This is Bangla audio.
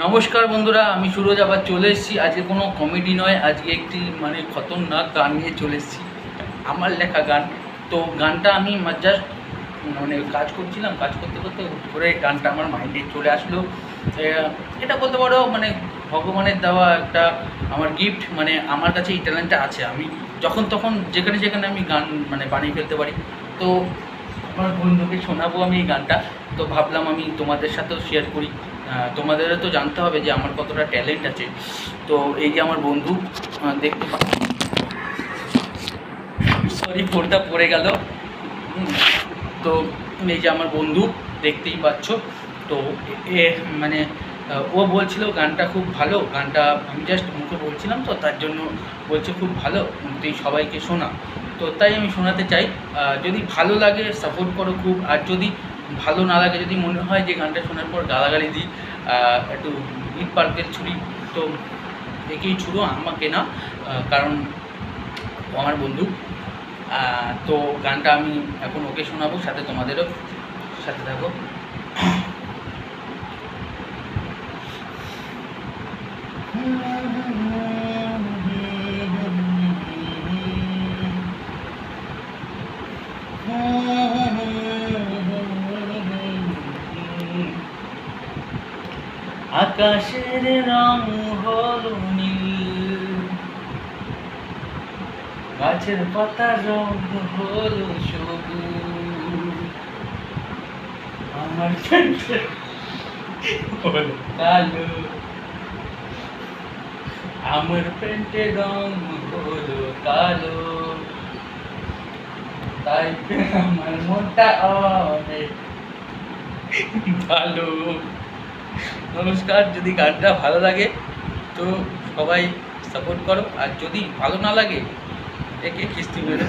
নমস্কার বন্ধুরা, আমি সুরজ আবার চলে এসেছি। আজকে কোনো কমেডি নয়, আজকে একটি খতরনাক গান নিয়ে চলে এসেছি, আমার লেখা গান। তো গানটা আমি জাস্ট কাজ করছিলাম, কাজ করতে করতে হুট করে গানটা আমার মাইন্ডে চলে আসলো। এটা বলতে পারো ভগবানের দেওয়া একটা আমার গিফট। আমার কাছে এই ট্যালেন্টটা আছে, আমি যখন তখন যেখানে যেখানে আমি গান বানিয়ে ফেলতে পারি। তো আমার বন্ধুকে শোনাবো আমি এই গানটা, তো ভাবলাম আমি তোমাদের সাথেও শেয়ার করি। তোমাদেরও তো জানতে হবে যে আমার কতটা ট্যালেন্ট আছে। তো এই যে আমার বন্ধু, দেখতে সরি ফোনটা পড়ে গেল। তো এই যে আমার বন্ধু, দেখতেই পাচ্ছ। তো মানে ও বলছিল গানটা খুব ভালো, গানটা আমি জাস্ট মুখে বলছিলাম, তো তার জন্য বলছে খুব ভালো, তুই সবাইকে শোনা। তো তাই আমি শোনাতে চাই। যদি ভালো লাগে সাপোর্ট করো খুব, আর যদি ভালো না লাগে, যদি মনে হয় যে গানটা শোনার পর গালাগালি দিই, একটু ইট পার্কের ছুরি, তো একেই ছুড়ো, আমাকে না। কারণ ও আমার বন্ধু। তো গানটা আমি এখন ওকে শোনাবো, সাথে তোমাদেরও সাথে থাকো। আকাশের রং হলো নীল, গাছের পাতার রং হলো সবুজ, আমার হলো কালো, আমার প্যান্টের রং হলো কালো, তাই আমার মনটা অনেক ভালো। নমস্কার, যদি গানটা ভালো লাগে তো সবাই সাপোর্ট করো, আর যদি ভালো না লাগে একে কিস্তি মেরো।